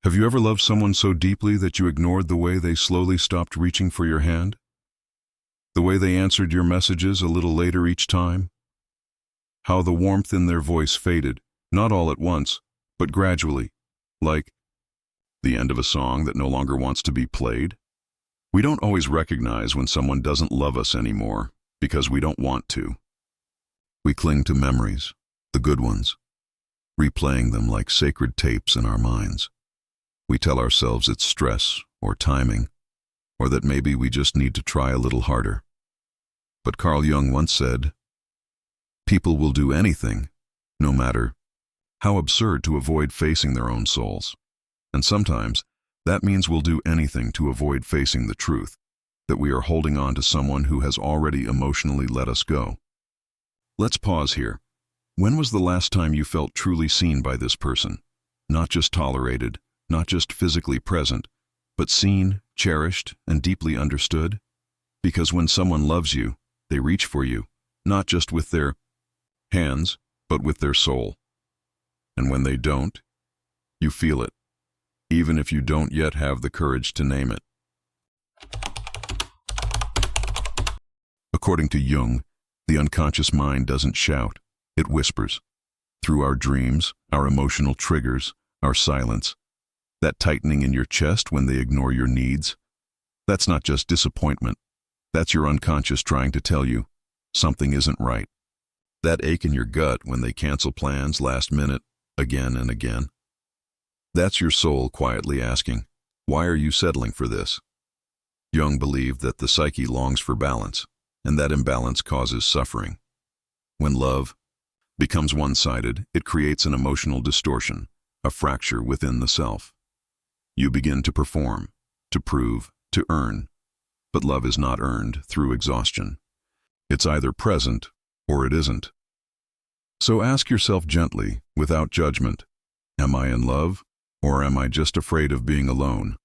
Have you ever loved someone so deeply that you ignored the way they slowly stopped reaching for your hand? The way they answered your messages a little later each time? How the warmth in their voice faded, not all at once, but gradually, like the end of a song that no longer wants to be played? We don't always recognize when someone doesn't love us anymore because we don't want to. We cling to memories, the good ones, replaying them like sacred tapes in our minds. We tell ourselves it's stress or timing, or that maybe we just need to try a little harder. But Carl Jung once said, "People will do anything, no matter how absurd, to avoid facing their own souls." And sometimes that means we'll do anything to avoid facing the truth, that we are holding on to someone who has already emotionally let us go. Let's pause here. When was the last time you felt truly seen by this person? Not just tolerated, not just physically present, but seen, cherished, and deeply understood? Because when someone loves you, they reach for you, not just with their hands, but with their soul. And when they don't, you feel it, even if you don't yet have the courage to name it. According to Jung, the unconscious mind doesn't shout, it whispers. Through our dreams, our emotional triggers, our silence, that tightening in your chest when they ignore your needs, that's not just disappointment. That's your unconscious trying to tell you something isn't right. That ache in your gut when they cancel plans last minute, again and again. That's your soul quietly asking, why are you settling for this? Jung believed that the psyche longs for balance, and that imbalance causes suffering. When love becomes one-sided, it creates an emotional distortion, a fracture within the self. You begin to perform, to prove, to earn. But love is not earned through exhaustion. It's either present or it isn't. So ask yourself gently, without judgment, am I in love, or am I just afraid of being alone?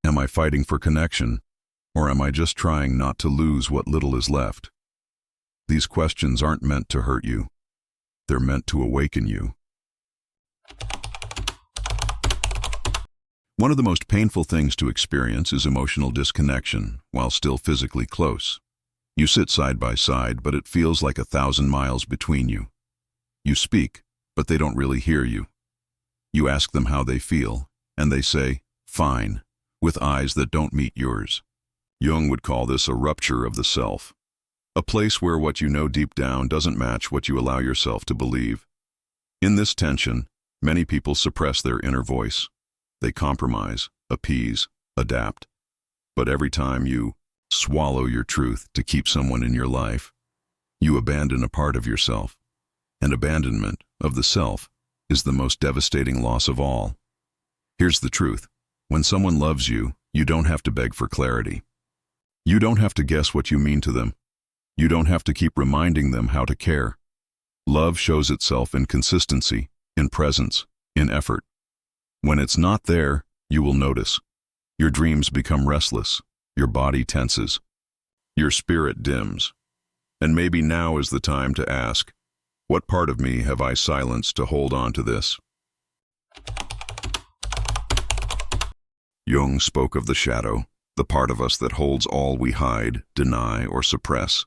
Am I fighting for connection, or am I just trying not to lose what little is left? These questions aren't meant to hurt you. They're meant to awaken you. One of the most painful things to experience is emotional disconnection while still physically close. You sit side by side, but it feels like 1,000 miles between you. You speak, but they don't really hear you. You ask them how they feel, and they say, fine, with eyes that don't meet yours. Jung would call this a rupture of the self, a place where what you know deep down doesn't match what you allow yourself to believe. In this tension, many people suppress their inner voice. They compromise, appease, adapt. But every time you swallow your truth to keep someone in your life, you abandon a part of yourself. And abandonment of the self is the most devastating loss of all. Here's the truth. When someone loves you, you don't have to beg for clarity. You don't have to guess what you mean to them. You don't have to keep reminding them how to care. Love shows itself in consistency, in presence, in effort. When it's not there, you will notice. Your dreams become restless. Your body tenses. Your spirit dims. And maybe now is the time to ask, what part of me have I silenced to hold on to this? Jung spoke of the shadow, the part of us that holds all we hide, deny, or suppress.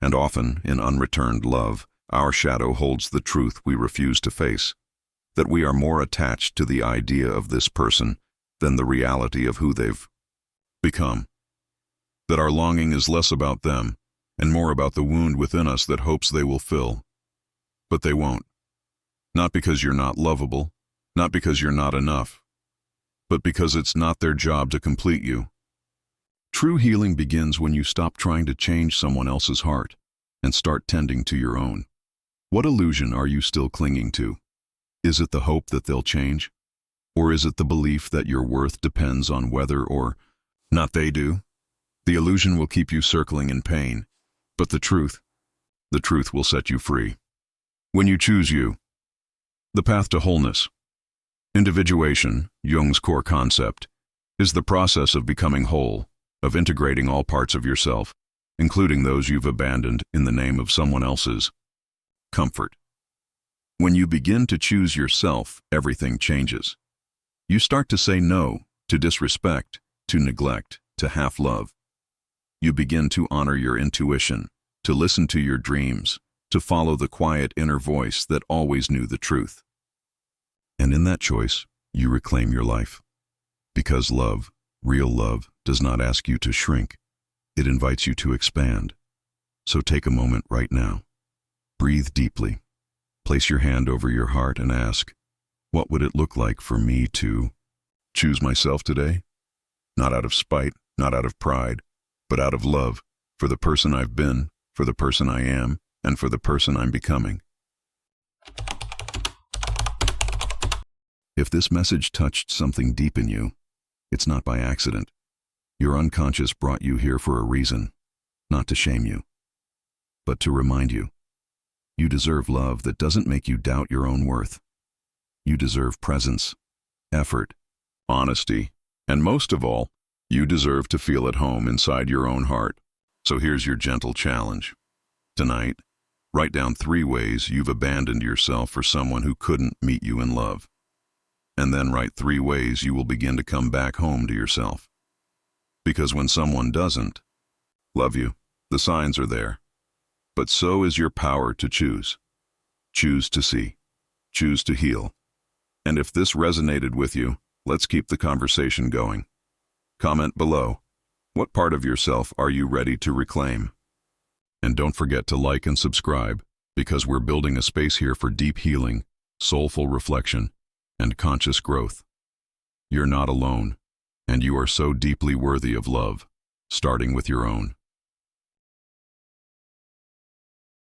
And often, in unreturned love, our shadow holds the truth we refuse to face, that we are more attached to the idea of this person than the reality of who they've become. That our longing is less about them and more about the wound within us that hopes they will fill. But they won't. Not because you're not lovable, not because you're not enough, but because it's not their job to complete you. True healing begins when you stop trying to change someone else's heart and start tending to your own. What illusion are you still clinging to? Is it the hope that they'll change? Or is it the belief that your worth depends on whether or not they do? The illusion will keep you circling in pain, but the truth will set you free. When you choose you, the path to wholeness. Individuation, Jung's core concept, is the process of becoming whole, of integrating all parts of yourself, including those you've abandoned in the name of someone else's comfort. When you begin to choose yourself, everything changes. You start to say no to disrespect, to neglect, to half-love. You begin to honor your intuition, to listen to your dreams, to follow the quiet inner voice that always knew the truth. And in that choice, you reclaim your life. Because love, real love, does not ask you to shrink. It invites you to expand. So take a moment right now. Breathe deeply. Place your hand over your heart and ask, what would it look like for me to choose myself today? Not out of spite, not out of pride, but out of love for the person I've been, for the person I am, and for the person I'm becoming. If this message touched something deep in you, it's not by accident. Your unconscious brought you here for a reason, not to shame you, but to remind you. You deserve love that doesn't make you doubt your own worth. You deserve presence, effort, honesty, and most of all, you deserve to feel at home inside your own heart. So here's your gentle challenge. Tonight, write down 3 ways you've abandoned yourself for someone who couldn't meet you in love. And then write 3 ways you will begin to come back home to yourself. Because when someone doesn't love you, the signs are there. But so is your power to choose. Choose to see. Choose to heal. And if this resonated with you, let's keep the conversation going. Comment below. What part of yourself are you ready to reclaim? And don't forget to like and subscribe, because we're building a space here for deep healing, soulful reflection, and conscious growth. You're not alone, and you are so deeply worthy of love, starting with your own.